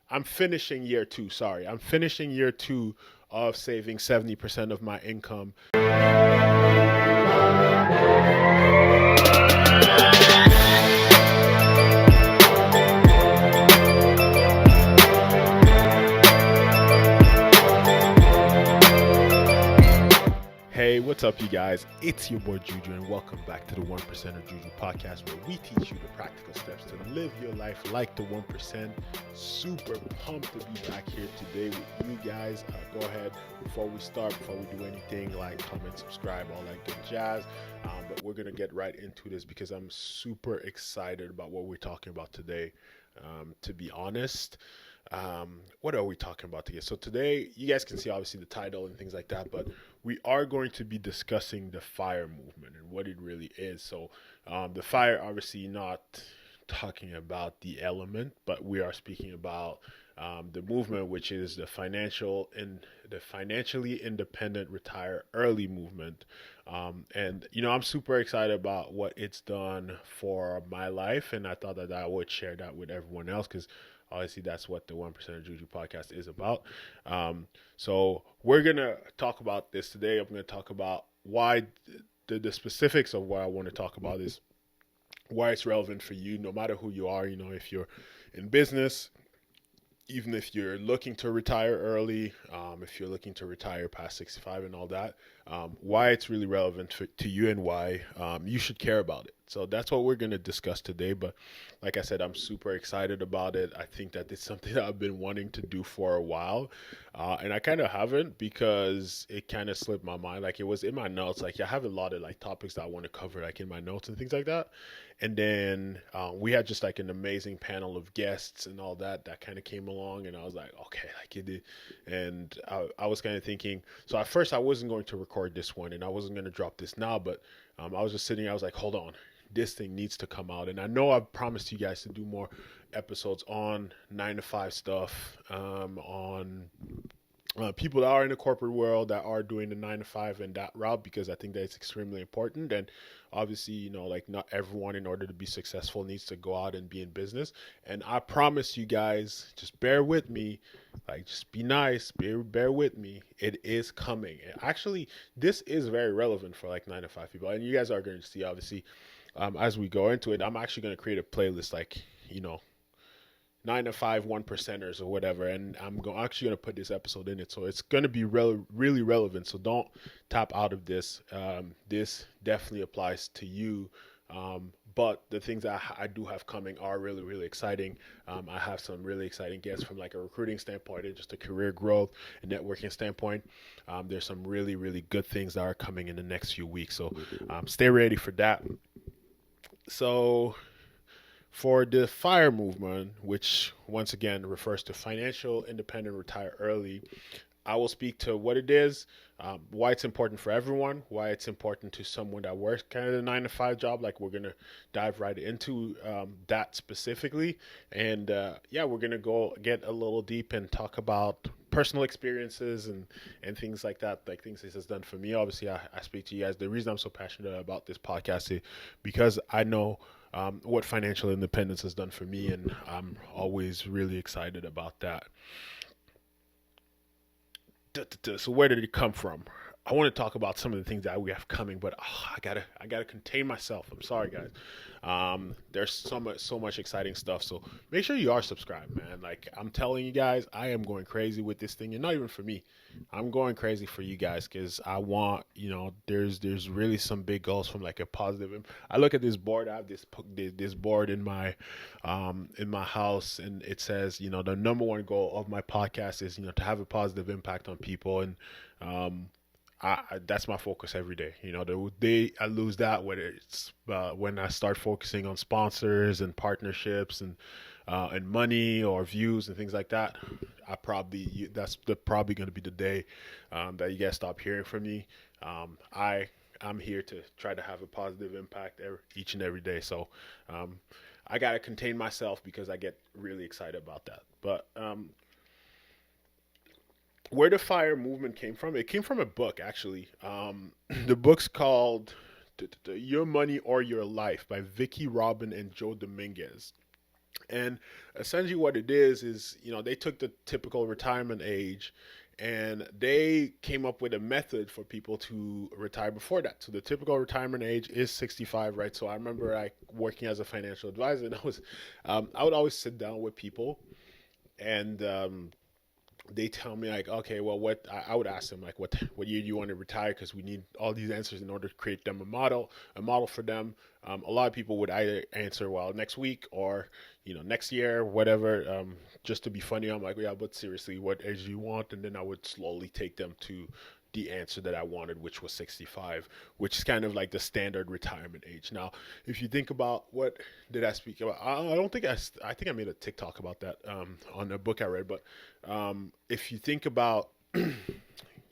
I'm finishing year two. Sorry, I'm finishing year two of saving 70% of my income. Hey, what's up, you guys? It's your boy Juju, and welcome back to the 1% of Juju podcast, where we teach you the practical steps to live your life like the 1%. Super pumped to be back here today with you guys. Go ahead, before we do anything, like, comment, subscribe, all that good jazz. But we're going to get right into this because I'm super excited about what we're talking about today. To be honest, what are we talking about today? So today, you guys can see obviously the title and things like that, but we are going to be discussing the FIRE movement and what it really is. So the FIRE, obviously not talking about the element, but we are speaking about the movement, which is the financially independent retire early movement. And I'm super excited about what it's done for my life, and I thought that I would share that with everyone else because obviously that's what the 1% of Juju podcast is about. So we're gonna talk about this today. I'm gonna talk about why the specifics of what I want to talk about is why it's relevant for you, no matter who you are. If you're in business, even if you're looking to retire early, if you're looking to retire past 65 and all that, why it's really relevant to you and why you should care about it. So that's what we're going to discuss today. But like I said, I'm super excited about it. I think that it's something that I've been wanting to do for a while. And I kind of haven't because it kind of slipped my mind. Like, it was in my notes. Like, I have a lot of like topics that I want to cover, like in my notes and things like that. And then we had just like an amazing panel of guests and all that kind of came along. And I was like, okay, like it did. And I was kind of thinking, so at first I wasn't going to record this one and I wasn't going to drop this now, but I was just sitting, I was like, hold on, this thing needs to come out. And I know I've promised you guys to do more episodes on 9 to 5 stuff, on people that are in the corporate world that are doing the 9 to 5 and that route, because I think that it's extremely important. And obviously, like, not everyone, in order to be successful, needs to go out and be in business. And I promise you guys, just bear with me, like, just be nice, bear with me. It is coming. And actually, this is very relevant for like 9 to 5 people, and you guys are going to see obviously as we go into it. I'm actually going to create a playlist, like, 9 to 5 1%ers or whatever, and I'm actually going to put this episode in it, so it's going to be really relevant. So don't tap out of this. This definitely applies to you. But the things that I do have coming are really exciting. I have some really exciting guests from like a recruiting standpoint and just a career growth and networking standpoint. There's some really good things that are coming in the next few weeks, so stay ready for that. So for the FIRE movement, which once again refers to financial independent retire early, I will speak to what it is, why it's important for everyone, why it's important to someone that works kind of the 9 to 5 job. Like, we're gonna dive right into that specifically, and we're gonna go get a little deep and talk about personal experiences and things like that, like things this has done for me. Obviously, I speak to you guys. The reason I'm so passionate about this podcast is because I know what financial independence has done for me, and I'm always really excited about that. So where did it come from? I want to talk about some of the things that we have coming, but I gotta contain myself. I'm sorry, guys. There's so much exciting stuff. So make sure you are subscribed, man. Like, I'm telling you guys, I am going crazy with this thing, and not even for me. I'm going crazy for you guys because I want, there's really some big goals from like a positive. I look at this board. I have this board in my house, and it says, the number one goal of my podcast is, to have a positive impact on people, and that's my focus every day. The day I lose that, whether it's when I start focusing on sponsors and partnerships and money or views and things like that, that's probably going to be the day that you guys stop hearing from me. I'm here to try to have a positive impact each and every day. So I gotta contain myself because I get really excited about that. But where the FIRE movement came from, it came from a book, actually. The book's called Your Money or Your Life by Vicky Robin and Joe Dominguez. And essentially, what it is they took the typical retirement age, and they came up with a method for people to retire before that. So the typical retirement age is 65, right? So I remember I working as a financial advisor, and I would always sit down with people, and they tell me like, okay, well, I would ask them like, what year do you want to retire? Because we need all these answers in order to create them a model for them. A lot of people would either answer, well, next week or next year, whatever. Just to be funny, I'm like, yeah, but seriously, what age do you want? And then I would slowly take them to the answer that I wanted, which was 65, which is kind of like the standard retirement age. Now, if you think about what did I speak about, I don't think I think I made a TikTok about that on a book I read. But if you think about,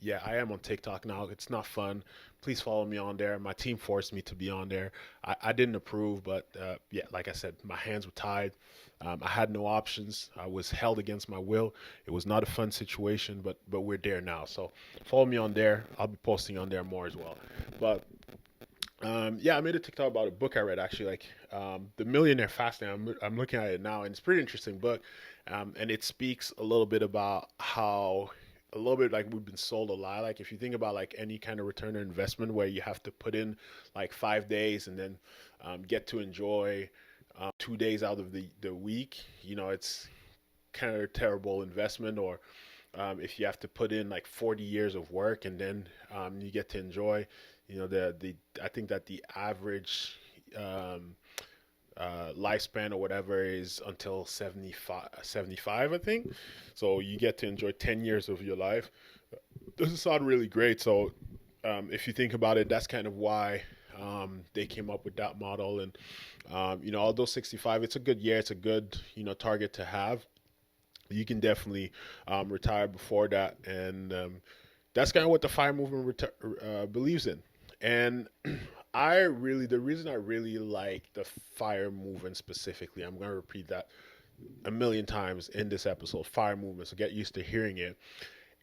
yeah, I am on TikTok now. It's not fun. Please follow me on there. My team forced me to be on there. I didn't approve, but yeah, like I said, my hands were tied. I had no options. I was held against my will. It was not a fun situation, but we're there now. So follow me on there. I'll be posting on there more as well. But yeah, I made a TikTok about a book I read actually, like The Millionaire Fasting. I'm looking at it now, and it's a pretty interesting book, and it speaks a little bit about how a little bit like we've been sold a lie. Like if you think about like any kind of return on investment where you have to put in like 5 days and then get to enjoy 2 days out of the week, it's kind of a terrible investment. Or if you have to put in like 40 years of work and then you get to enjoy, the I think that the average um, lifespan or whatever is until 75, I think. So you get to enjoy 10 years of your life. Doesn't sound really great. So if you think about it, that's kind of why they came up with that model. And although 65, it's a good year, it's a good target to have. You can definitely retire before that, and that's kind of what the fire movement believes in. And the reason I really like the fire movement specifically, I'm going to repeat that a million times in this episode, fire movement, so get used to hearing it,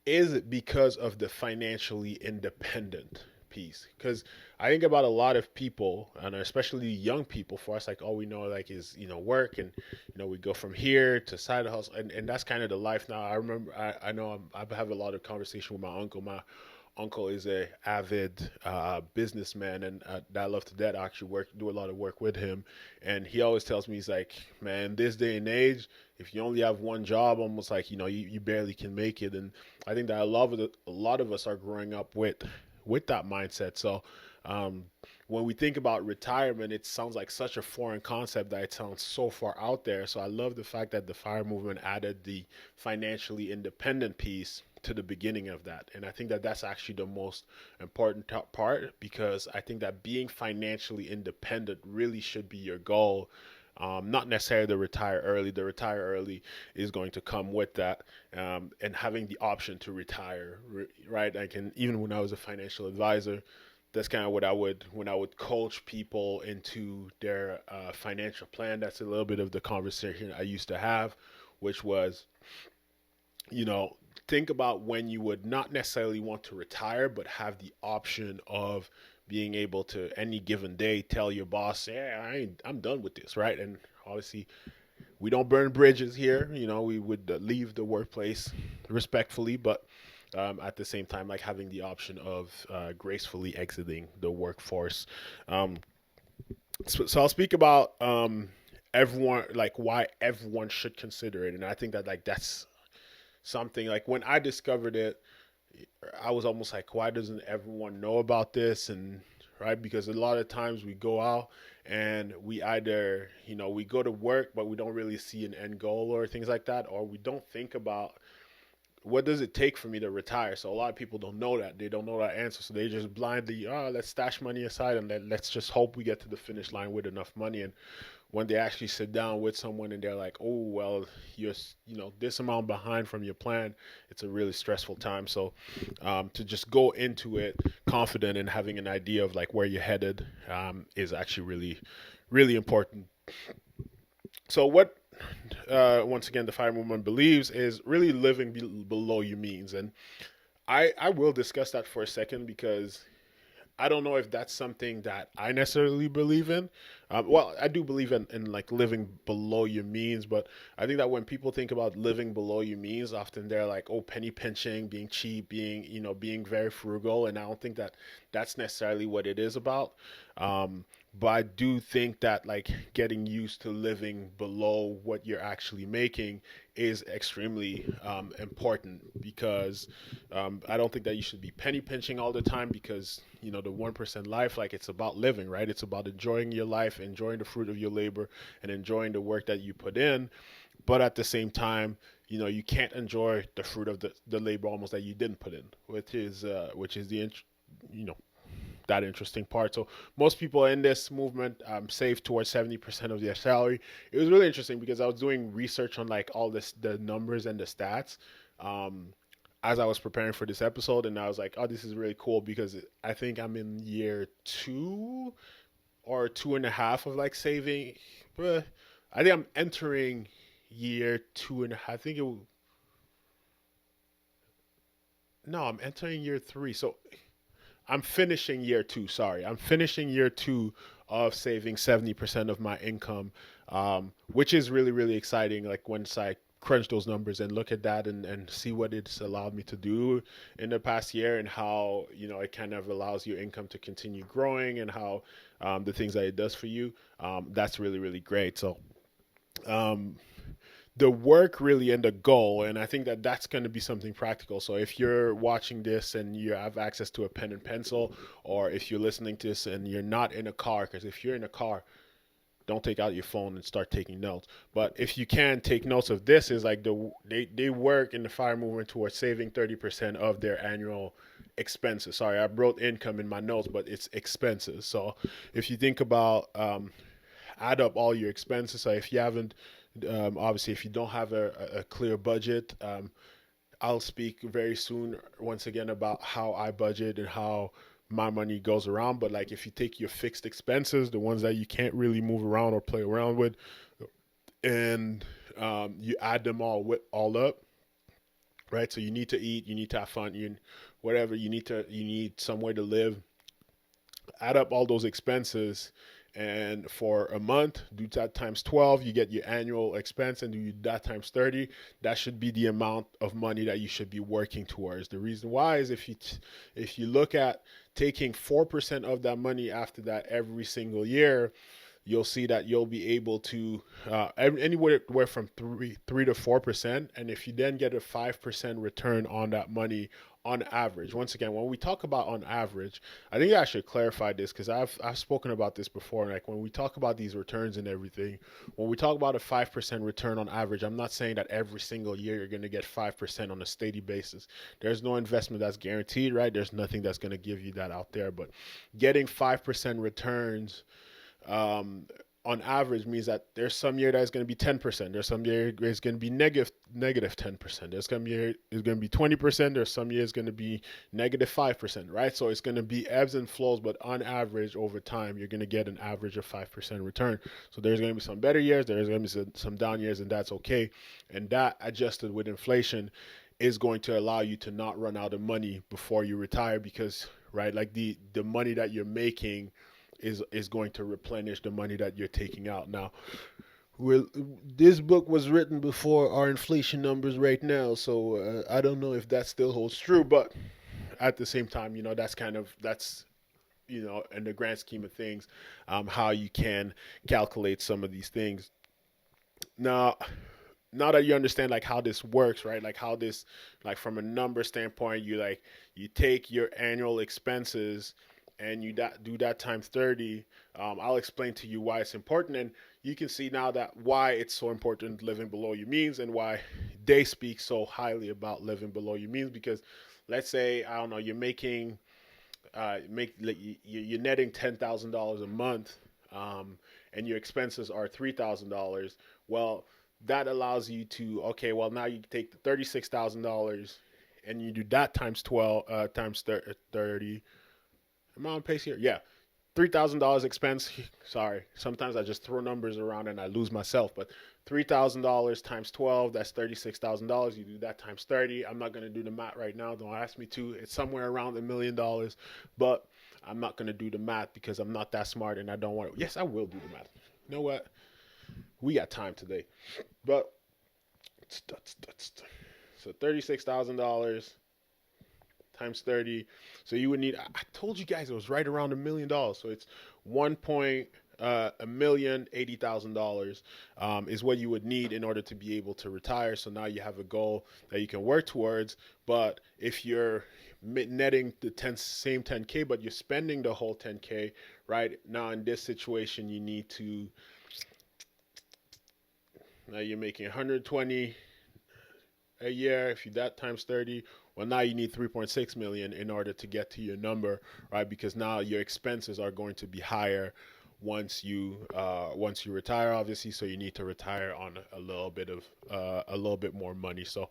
is because of the financially independent piece. Because I think about a lot of people, and especially young people, for us, like all we know like is work, and we go from here to side hustle, and that's kind of the life now. I remember I know I have a lot of conversation with my uncle. My uncle is a avid businessman, and that I love to death. I actually do a lot of work with him, and he always tells me, he's like, man, this day and age, if you only have one job, almost like you barely can make it. And I think that a lot of us are growing up with that mindset. So um, when we think about retirement, it sounds like such a foreign concept that it sounds so far out there. So I love the fact that the fire movement added the financially independent piece to the beginning of that. And I think that that's actually the most important part, because I think that being financially independent really should be your goal. Not necessarily the retire early. The retire early is going to come with that, and having the option to retire, right? I can, even when I was a financial advisor, that's kind of what I would, when I would coach people into their financial plan. That's a little bit of the conversation I used to have, which was, you know, think about when you would not necessarily want to retire, but have the option of being able to any given day tell your boss, "Yeah, I'm done with this," right? And obviously, we don't burn bridges here. We would leave the workplace respectfully, but at the same time, like having the option of gracefully exiting the workforce. Um, so I'll speak about everyone, like why everyone should consider it, and I think that like that's something like when I discovered it, I was almost like, why doesn't everyone know about this? And right, because a lot of times we go out and we either, we go to work, but we don't really see an end goal or things like that, or we don't think about what does it take for me to retire. So a lot of people don't know that. They don't know that answer. So they just blindly, let's stash money aside and let's just hope we get to the finish line with enough money. And when they actually sit down with someone and they're like, oh, well, you're, this amount behind from your plan, it's a really stressful time. So to just go into it confident and having an idea of like where you're headed is actually really, really important. So what, once again, the fire movement believes is really living below your means. And I will discuss that for a second, because I don't know if that's something that I necessarily believe in. Well, I do believe in like living below your means, but I think that when people think about living below your means, often they're like, oh, penny pinching, being cheap, being, being very frugal. And I don't think that that's necessarily what it is about. But I do think that like getting used to living below what you're actually making is extremely important because I don't think that you should be penny pinching all the time because the 1% life, like it's about living, right? It's about enjoying your life, enjoying the fruit of your labor, and enjoying the work that you put in. But at the same time, you can't enjoy the fruit of the labor almost that you didn't put in, which is you know that interesting part. So most people in this movement save towards 70% of their salary. It was really interesting because I was doing research on like all the numbers and the stats um, as I was preparing for this episode, and I was like, oh, this is really cool because I think I'm in year 2 or 2.5 of like saving. But I think I'm entering year 2.5. I think no, I'm entering year 3. So I'm finishing year 2. Sorry, I'm finishing year 2 of saving 70% of my income, which is really really exciting. Like once I crunch those numbers and look at that and see what it's allowed me to do in the past year and how it kind of allows your income to continue growing and how the things that it does for you, that's really really great. So um, the work really and the goal, and I think that that's going to be something practical. So if you're watching this and you have access to a pen and pencil, or if you're listening to this and you're not in a car, because if you're in a car, don't take out your phone and start taking notes. But if you can take notes of this, is like they work in the fire movement towards saving 30% of their annual expenses. Sorry, I wrote income in my notes, but it's expenses. So if you think about add up all your expenses. So if you haven't, obviously, if you don't have a clear budget, I'll speak very soon once again about how I budget and how my money goes around. But like if you take your fixed expenses, the ones that you can't really move around or play around with, and you add them all up, right? So you need to eat, you need to have fun, whatever you need somewhere to live. Add up all those expenses, and for a month do that times 12, you get your annual expense, and do that times 30. That should be the amount of money that you should be working towards. The reason why is if you look at taking 4% of that money after that every single year, you'll see that you'll be able to anywhere from 3 to 4%. And if you then get a 5% return on that money on average, once again, when we talk about on average, I think I should clarify this because I've spoken about this before. Like when we talk about these returns and everything, when we talk about a 5% return on average, I'm not saying that every single year you're going to get 5% on a steady basis. There's no investment that's guaranteed, right? There's nothing that's going to give you that out there. But getting 5% returns um, on average means that there's some year that's going to be 10%. There's some year it's going to be negative 10%. There's some year it's going to be 20%. There's some year it's going to be negative 5%, right? So it's going to be ebbs and flows, but on average over time, you're going to get an average of 5% return. So there's going to be some better years. There's going to be some down years, and that's okay. And that adjusted with inflation is going to allow you to not run out of money before you retire because, right, like the money that you're making is going to replenish the money that you're taking out. Now, this book was written before our inflation numbers right now, so I don't know if that still holds true. But at the same time, that's in the grand scheme of things, how you can calculate some of these things. Now, now that you understand like how this works, right? Like how this, like from a number standpoint, you take your annual expenses and do that times 30. I'll explain to you why it's important, and you can see now that why it's so important living below your means and why they speak so highly about living below your means. Because let's say, I don't know, you're making you're netting $10,000 a month, and your expenses are $3,000. Well, that allows you to, okay, well, now you take the $36,000 and you do that times 12 times 30. Am I on pace here? Yeah. $3,000 expense. Sorry. Sometimes I just throw numbers around and I lose myself. But $3,000 times 12, that's $36,000. You do that times 30. I'm not going to do the math right now. Don't ask me to. It's somewhere around $1 million. But I'm not going to do the math because I'm not that smart and I don't want to. Yes, I will do the math. You know what? We got time today. But so $36,000 times 30. So you would need, I told you guys it was right around $1 million. So it's 1,080,000 is what you would need in order to be able to retire. So now you have a goal that you can work towards. But if you're netting the same 10K, but you're spending the whole 10K, right? Now in this situation, you need to, now you're making 120 a year. If you that times 30, well, now you need 3.6 million in order to get to your number, right? Because now your expenses are going to be higher once you retire, obviously. So you need to retire on a little bit more money. So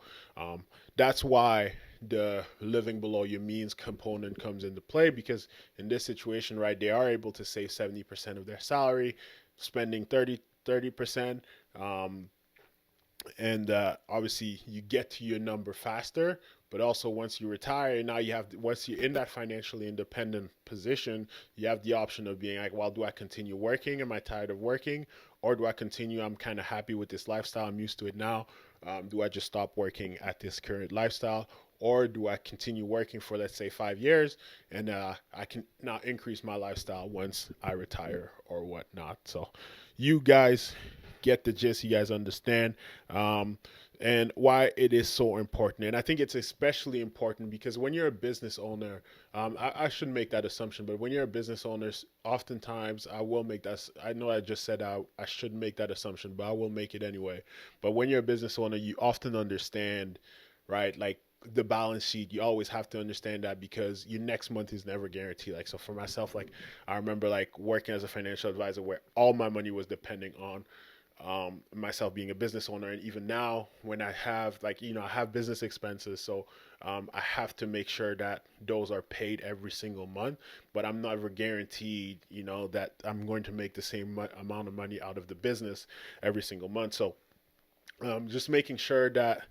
that's why the living below your means component comes into play, because in this situation, right, they are able to save 70% of their salary, spending 30%. And obviously you get to your number faster, but also once you retire, now you have, once you're in that financially independent position, you have the option of being like, well, do I continue working? Am I tired of working? Or do I continue? I'm kind of happy with this lifestyle, I'm used to it now. Do I just stop working at this current lifestyle? Or do I continue working for, let's say, 5 years, and I can now increase my lifestyle once I retire or whatnot? So you guys get the gist, you guys understand, and why it is so important. And I think it's especially important because when you're a business owner, I shouldn't make that assumption, but when you're a business owner, oftentimes I will make that. I know I just said I shouldn't make that assumption, but I will make it anyway. But when you're a business owner, you often understand, right? Like the balance sheet, you always have to understand that, because your next month is never guaranteed. Like, so for myself, like I remember like working as a financial advisor where all my money was depending on myself being a business owner. And even now when I have, like, I have business expenses, so I have to make sure that those are paid every single month, but I'm never guaranteed, that I'm going to make the same amount of money out of the business every single month. So just making sure that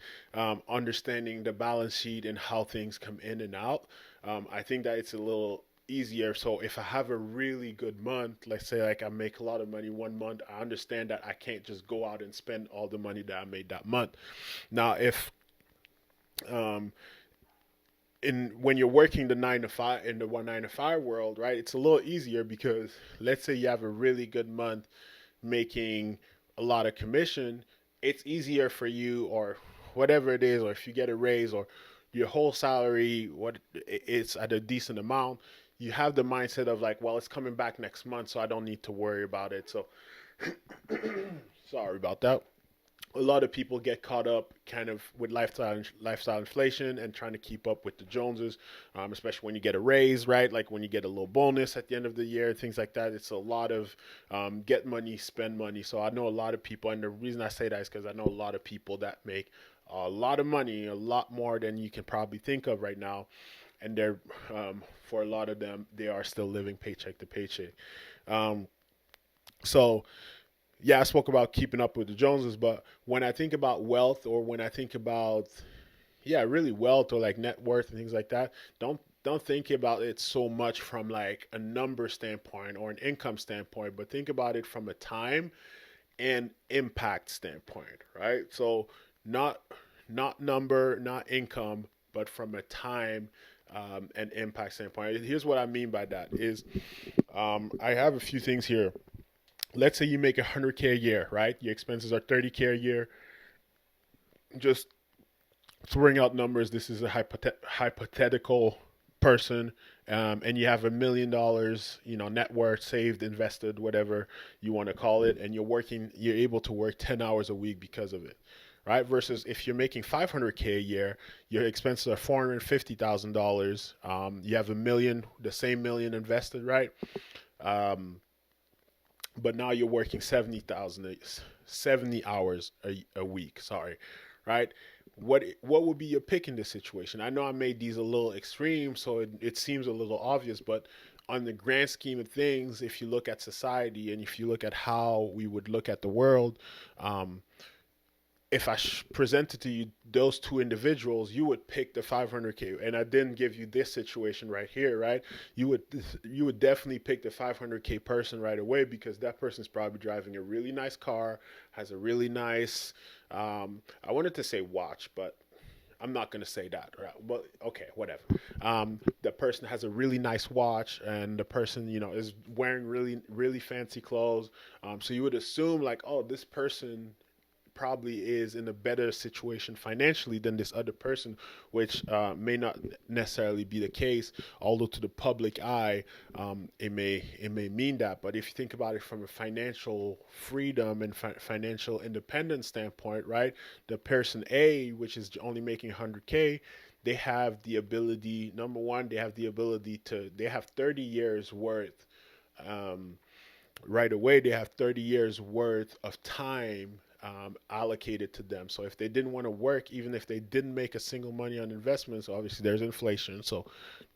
understanding the balance sheet and how things come in and out, I think that it's a little easier. So if I have a really good month, let's say like I make a lot of money one month, I understand that I can't just go out and spend all the money that I made that month. Now, if um, in when you're working the 9 to 5 in the 1 9 to 5 world, right, it's a little easier because let's say you have a really good month making a lot of commission, it's easier for you, or whatever it is, or if you get a raise, or your whole salary, what it's at a decent amount, you have the mindset of like, well, it's coming back next month, so I don't need to worry about it. So sorry about that. A lot of people get caught up kind of with lifestyle inflation and trying to keep up with the Joneses, especially when you get a raise, right? Like when you get a little bonus at the end of the year, things like that. It's a lot of get money, spend money. So I know a lot of people, and the reason I say that is because I know a lot of people that make a lot of money, a lot more than you can probably think of right now, and they're for a lot of them, they are still living paycheck to paycheck. Um, so yeah, I spoke about keeping up with the Joneses, but when I think about wealth, or when I think about, yeah, really wealth, or like net worth and things like that, don't think about it so much from like a number standpoint or an income standpoint, but think about it from a time and impact standpoint, right? So not number, not income, but from a time and impact standpoint. Here's what I mean by that is I have a few things here. Let's say you make 100K a year, right? Your expenses are 30K a year. Just throwing out numbers. This is a hypothetical person, and you have $1 million, net worth, saved, invested, whatever you want to call it, and you're able to work 10 hours a week because of it, right? Versus if you're making 500K a year, your expenses are $450,000. You have the same million invested, right? Um, but now you're working 70 hours a week. Sorry, right? What would be your pick in this situation? I know I made these a little extreme, so it seems a little obvious, but on the grand scheme of things, if you look at society and if you look at how we would look at the world, um, if I presented to you those two individuals, you would pick the 500k, and I didn't give you this situation right here, right? You would you would definitely pick the 500k person right away because that person's probably driving a really nice car, has a really nice, I wanted to say watch, but I'm not gonna say that, right? But okay, whatever. The person has a really nice watch, and the person, is wearing really, really fancy clothes. So you would assume like, oh, this person probably is in a better situation financially than this other person, which may not necessarily be the case. Although to the public eye, it may mean that. But if you think about it from a financial freedom and financial independence standpoint, right? The person A, which is only making 100k, they have the ability. Number one, they have the ability to. They have 30 years worth. Um, right away, they have 30 years worth of time allocated to them. So if they didn't want to work, even if they didn't make a single money on investments, obviously there's inflation, so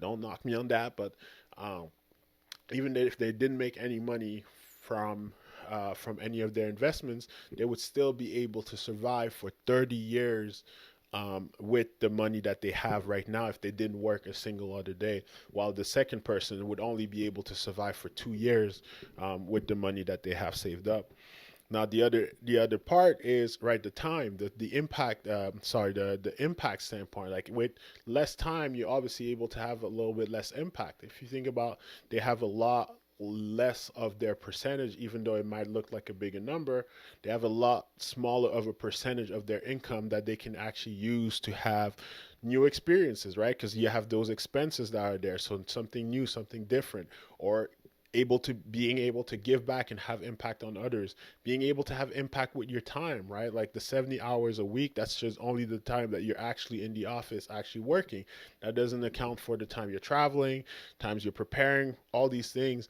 don't knock me on that. But um, even if they didn't make any money from any of their investments, they would still be able to survive for 30 years with the money that they have right now if they didn't work a single other day, while the second person would only be able to survive for 2 years with the money that they have saved up. Now the other part is right, the time, the impact. Sorry, the impact standpoint. Like with less time, you're obviously able to have a little bit less impact. If you think about, they have a lot less of their percentage, even though it might look like a bigger number. They have a lot smaller of a percentage of their income that they can actually use to have new experiences, right? Because you have those expenses that are there, so something new, something different, or being able to give back and have impact on others, being able to have impact with your time, right? Like the 70 hours a week, that's just only the time that you're actually in the office actually working. That doesn't account for the time you're traveling, times you're preparing, all these things.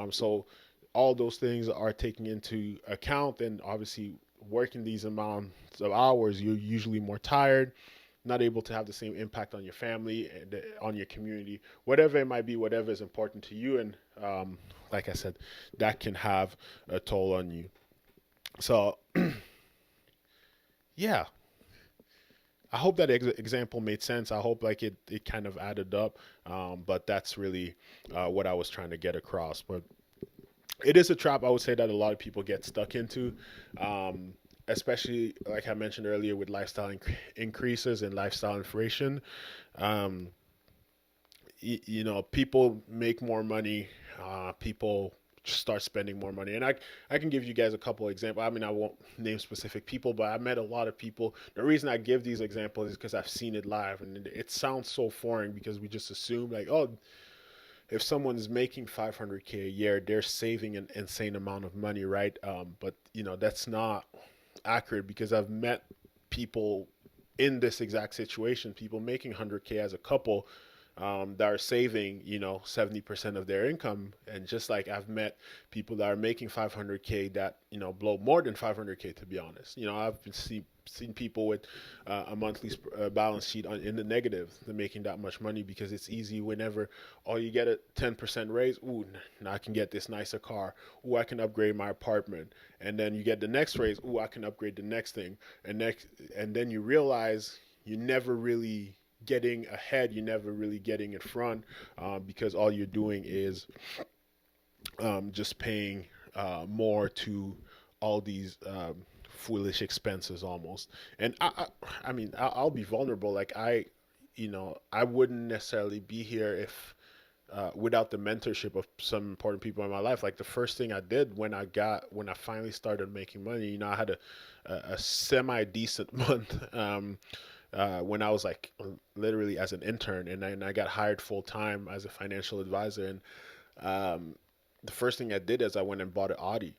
So all those things are taken into account, and obviously working these amounts of hours, you're usually more tired, not able to have the same impact on your family and on your community, whatever it might be, whatever is important to you. And like I said, that can have a toll on you. So, yeah, I hope that example made sense. I hope like it kind of added up. But that's really what I was trying to get across. But it is a trap, I would say, that a lot of people get stuck into. Especially like I mentioned earlier with lifestyle increases and lifestyle inflation. Um, people make more money, people start spending more money, and I can give you guys a couple of examples. I mean, I won't name specific people, but I met a lot of people. The reason I give these examples is because I've seen it live, and it sounds so foreign because we just assume like, oh, if someone's making 500k a year, they're saving an insane amount of money, right? But that's not accurate, because I've met people in this exact situation, people making 100k as a couple, that are saving, 70% of their income. And just like I've met people that are making 500k that, blow more than 500k, to be honest. I've seen people with a monthly balance sheet in the negative, they're making that much money because it's easy whenever, oh, you get a 10% raise. Ooh, now I can get this nicer car. Ooh, I can upgrade my apartment. And then you get the next raise. Ooh, I can upgrade the next thing. And then you realize you never really getting ahead, you're never really getting in front, because all you're doing is just paying more to all these foolish expenses almost. And I mean, I'll be vulnerable. Like I wouldn't necessarily be here if without the mentorship of some important people in my life. Like the first thing I did when I finally started making money, I had a semi decent month. When I was like literally as an intern, and then I got hired full time as a financial advisor. And um, the first thing I did is I went and bought an Audi.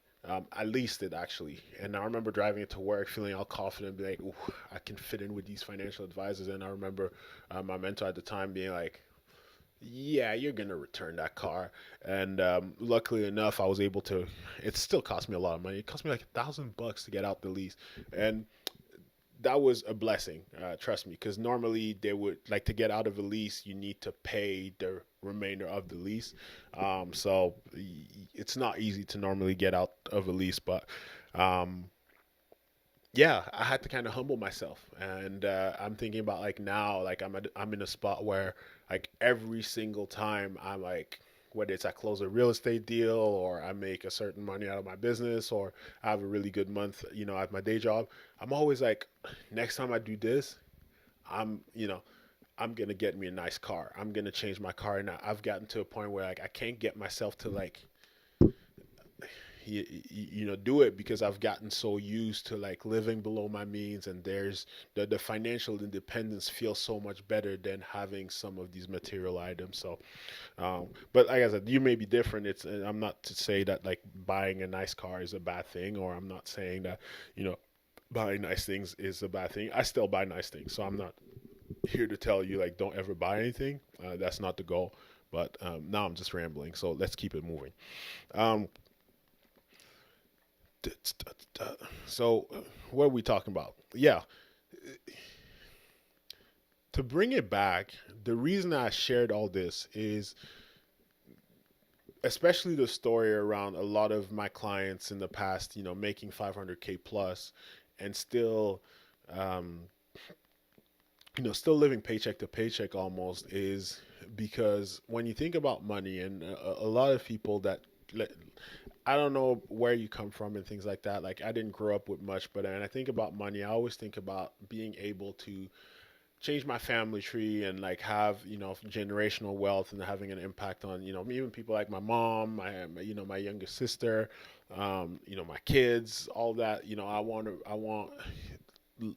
I leased it actually, and I remember driving it to work, feeling all confident, being like, "Ooh, I can fit in with these financial advisors." And I remember my mentor at the time being like, "Yeah, you're gonna return that car." And luckily enough, I was able to. It still cost me a lot of money. It cost me like $1,000 to get out the lease, and that was a blessing. Trust me, because normally they would like, to get out of a lease, you need to pay the remainder of the lease. So it's not easy to normally get out of a lease, but um, yeah, I had to kind of humble myself, and I'm thinking about like now, like I'm in a spot where like every single time I'm like, whether it's I close a real estate deal or I make a certain money out of my business or I have a really good month, at my day job, I'm always like, next time I do this, I'm gonna get me a nice car. I'm gonna change my car, and I've gotten to a point where like I can't get myself to like do it because I've gotten so used to like living below my means, and there's the financial independence feels so much better than having some of these material items. So, but like I said, you may be different. I'm not to say that like buying a nice car is a bad thing, or I'm not saying that you know buying nice things is a bad thing. I still buy nice things, so I'm not here to tell you like don't ever buy anything. That's not the goal. But now I'm just rambling, so let's keep it moving. Um, So, what are we talking about? Yeah, to bring it back, the reason I shared all this is especially the story around a lot of my clients in the past, making 500K plus and still, um, still living paycheck to paycheck almost is because when you think about money and a lot of people that I don't know where you come from and things like that. Like I didn't grow up with much, but when I think about money, I always think about being able to change my family tree and like have generational wealth and having an impact on even people like my mom, my younger sister, my kids, all that. I want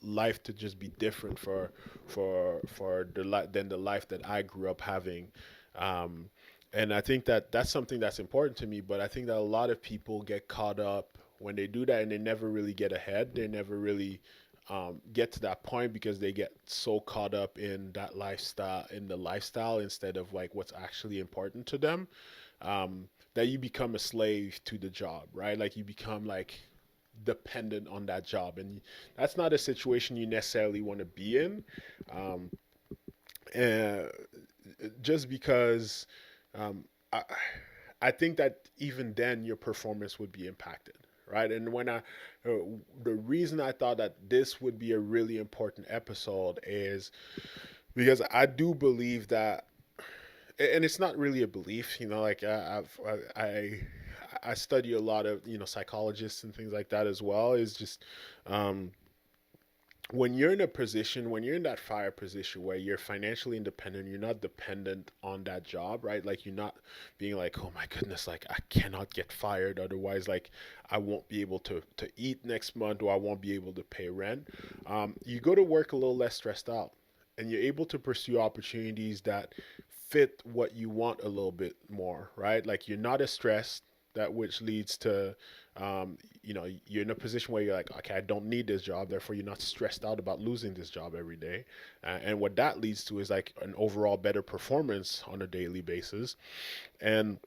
life to just be different for than the life that I grew up having. Um, and I think that that's something that's important to me. But I think that a lot of people get caught up when they do that, and they never really get ahead. They never really get to that point because they get so caught up in the lifestyle, instead of like what's actually important to them. That you become a slave to the job, right? Like you become like dependent on that job, and that's not a situation you necessarily want to be in. Um, and just because um, I, I think that even then your performance would be impacted, right? And the reason I thought that this would be a really important episode is because I do believe that, and it's not really a belief, like I study a lot of psychologists and things like that as well. Is just um, when you're in that fire position where you're financially independent, you're not dependent on that job, right? Like you're not being like, oh my goodness, like I cannot get fired, otherwise like I won't be able to eat next month, or I won't be able to pay rent. You go to work a little less stressed out, and you're able to pursue opportunities that fit what you want a little bit more, right? Like you're not as stressed, that which leads to you're in a position where you're like, okay, I don't need this job, therefore you're not stressed out about losing this job every day. And what that leads to is like an overall better performance on a daily basis. And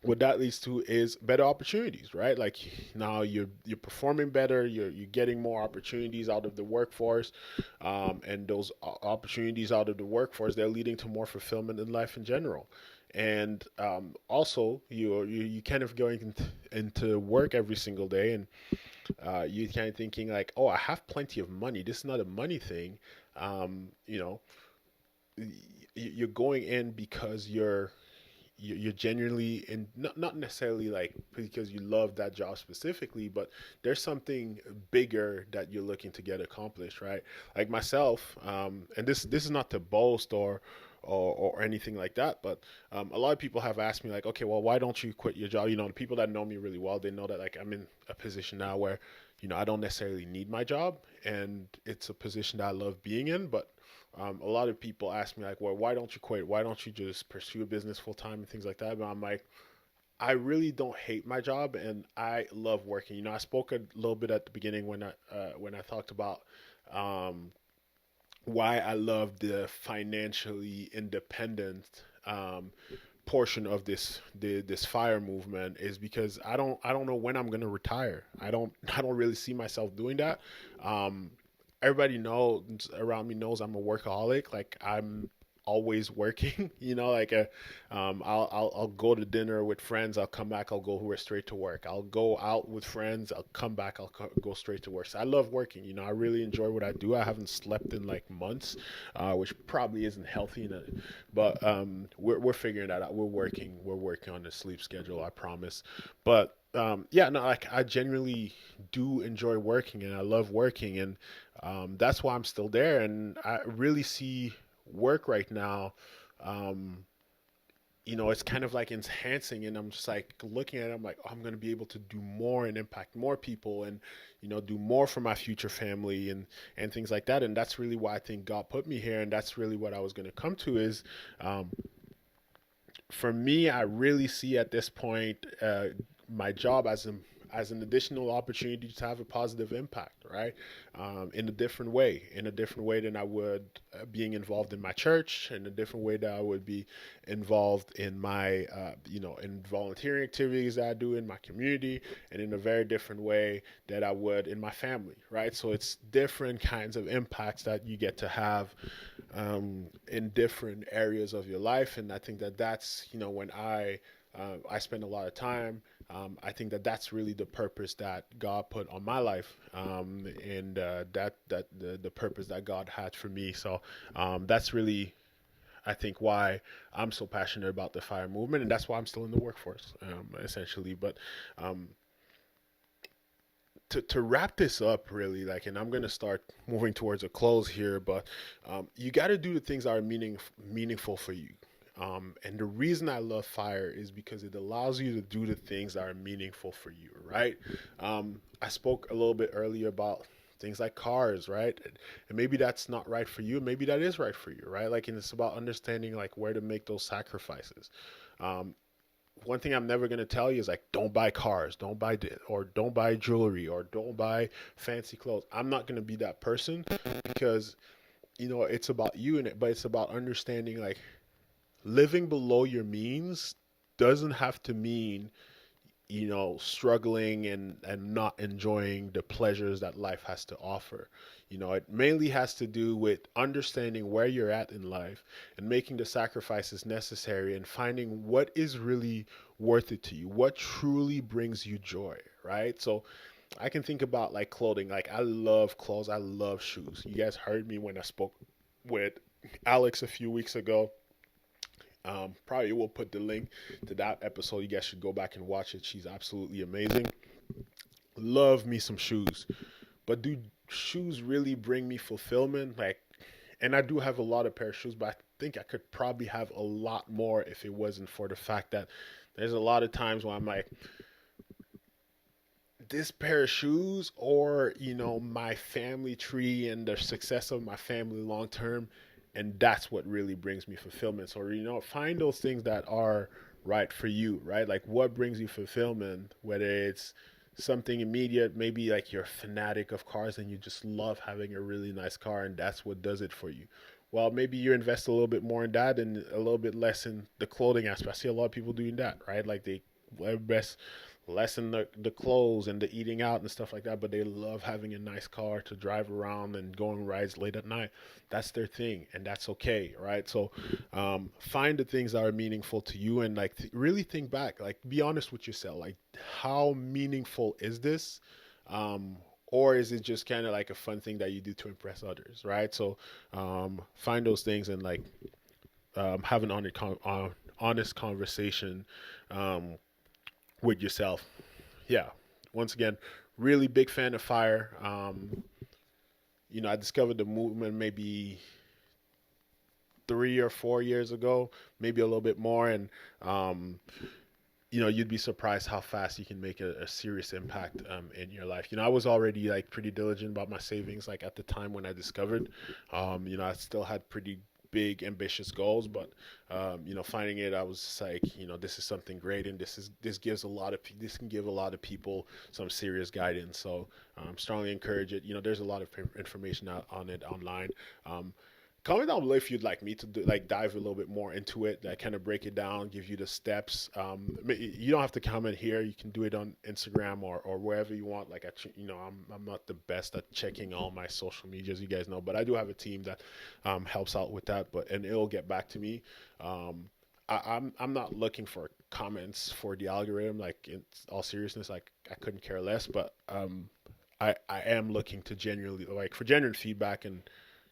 what that leads to is better opportunities, right? Like now you're performing better, you're getting more opportunities out of the workforce, and those opportunities out of the workforce, they're leading to more fulfillment in life in general. And also you kind of going into work every single day, and you kind of thinking like, oh, I have plenty of money. This is not a money thing. Um, you know, you're going in because you're genuinely in, not necessarily like because you love that job specifically, but there's something bigger that you're looking to get accomplished, right? Like myself, and this is not to boast or anything like that, but a lot of people have asked me like, okay, well, why don't you quit your job? The people that know me really well, they know that like I'm in a position now where I don't necessarily need my job, and it's a position that I love being in. But a lot of people ask me like, well, why don't you quit? Why don't you just pursue a business full time and things like that? But I'm like, I really don't hate my job, and I love working. I spoke a little bit at the beginning when I talked about um, why I love the financially independent portion of this fire movement is because I don't know when I'm gonna retire. I don't really see myself doing that. Um, Everybody knows around me knows I'm a workaholic. Like always working. I'll go to dinner with friends. I'll come back. I'll go straight to work. I'll go out with friends. I'll come back. Go straight to work. So I love working. I really enjoy what I do. I haven't slept in like months, which probably isn't healthy. But we're figuring that out. We're working on the sleep schedule. I promise. But yeah, no, like I genuinely do enjoy working, and I love working, and that's why I'm still there. And I really see work right now. Um, it's kind of like enhancing, and I'm just like looking at it. I'm like, oh, I'm going to be able to do more and impact more people, and do more for my future family, and things like that. And that's really why I think God put me here, and that's really what I was going to come to is. For me, I really see at this point my job as an additional opportunity to have a positive impact, right? In a different way than I would being involved in my church, in a different way that I would be involved in my, in volunteering activities that I do in my community, and in a very different way that I would in my family, right? So it's different kinds of impacts that you get to have in different areas of your life, and I think that that's when I spend a lot of time. I think that that's really the purpose that God put on my life, and that the purpose that God had for me. So that's really, I think, why I'm so passionate about the fire movement, and that's why I'm still in the workforce, essentially. But um, to wrap this up, really, like, and I'm gonna start moving towards a close here, but you got to do the things that are meaningful for you. And the reason I love fire is because it allows you to do the things that are meaningful for you, right? I spoke a little bit earlier about things like cars, right? And maybe that's not right for you. Maybe that is right for you, right? Like, and it's about understanding like where to make those sacrifices. Um, One thing I'm never gonna tell you is like don't buy cars, don't buy or don't buy jewelry, or don't buy fancy clothes. I'm not gonna be that person because it's about you in it, but it's about understanding like living below your means doesn't have to mean struggling and not enjoying the pleasures that life has to offer. It mainly has to do with understanding where you're at in life and making the sacrifices necessary and finding what is really worth it to you, what truly brings you joy, right? So I can think about like clothing. Like I love clothes, I love shoes. You guys heard me when I spoke with Alex a few weeks ago. Probably will put the link to that episode. You guys should go back and watch it. She's absolutely amazing. Love me some shoes. But do shoes really bring me fulfillment? Like, and I do have a lot of pair of shoes, but I think I could probably have a lot more if it wasn't for the fact that there's a lot of times where I'm like, this pair of shoes or my family tree and the success of my family long term, and that's what really brings me fulfillment. So find those things that are right for you, right? Like what brings you fulfillment, whether it's something immediate, maybe like you're a fanatic of cars and you just love having a really nice car and that's what does it for you. Well, maybe you invest a little bit more in that and a little bit less in the clothing aspect. I see a lot of people doing that, right? Like they invest lessen the clothes and the eating out and stuff like that, but they love having a nice car to drive around and go on rides late at night. That's their thing, and that's okay, right? So find the things that are meaningful to you and like really think back, like be honest with yourself, like how meaningful is this? Or is it just kind of like a fun thing that you do to impress others, right? So find those things and like have an honest conversation um, with yourself. Yeah. Once again, really big fan of fire. I discovered the movement maybe 3 or 4 years ago, maybe a little bit more, and you'd be surprised how fast you can make a serious impact in your life. I was already like pretty diligent about my savings, like at the time when I discovered. I still had pretty big ambitious goals, but finding it, I was just like, this is something great, and this can give a lot of people some serious guidance. So strongly encourage it. There's a lot of information out on it online. comment down below if you'd like me to do, like, dive a little bit more into it. I kind of break it down, give you the steps. You don't have to comment here. You can do it on Instagram or wherever you want. Like, I'm not the best at checking all my social medias, you guys know, but I do have a team that helps out with that. And it'll get back to me. I'm not looking for comments for the algorithm. Like, in all seriousness, like, I couldn't care less. But I am looking to genuinely, like, for genuine feedback and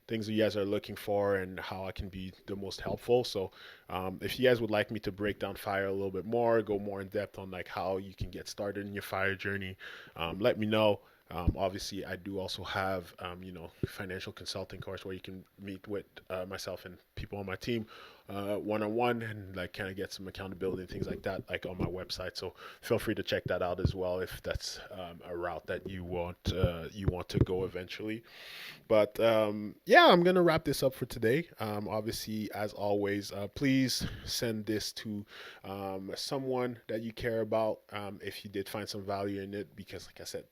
things that you guys are looking for and how I can be the most helpful. So if you guys would like me to break down fire a little bit more, go more in depth on like how you can get started in your fire journey, let me know. Obviously, I do also have, financial consulting course where you can meet with myself and people on my team one-on-one and like kind of get some accountability and things like that, like on my website. So feel free to check that out as well if that's a route that you want to go eventually. But yeah, I'm gonna wrap this up for today. Obviously, as always, please send this to someone that you care about if you did find some value in it, because like I said,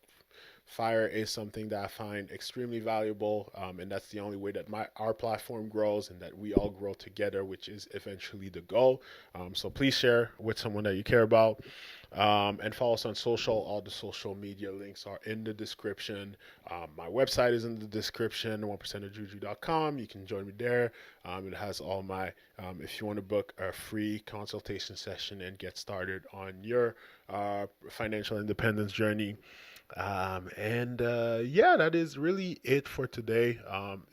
fire is something that I find extremely valuable, and that's the only way that our platform grows and that we all grow together, which is eventually the goal. So please share with someone that you care about, and follow us on social. All the social media links are in the description. My website is in the description, 1%ofjuju.com. You can join me there. It has all my, if you want to book a free consultation session and get started on your financial independence journey. Yeah, that is really it for today.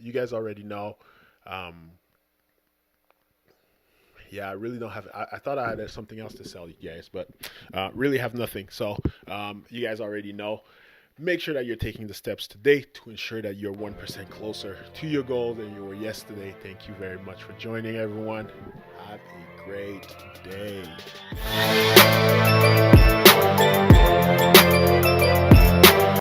You guys already know. Yeah, I really don't have. I thought I had something else to sell you guys, but really have nothing. So you guys already know. Make sure that you're taking the steps today to ensure that you're 1% closer to your goal than you were yesterday. Thank you very much for joining, everyone. Have a great day.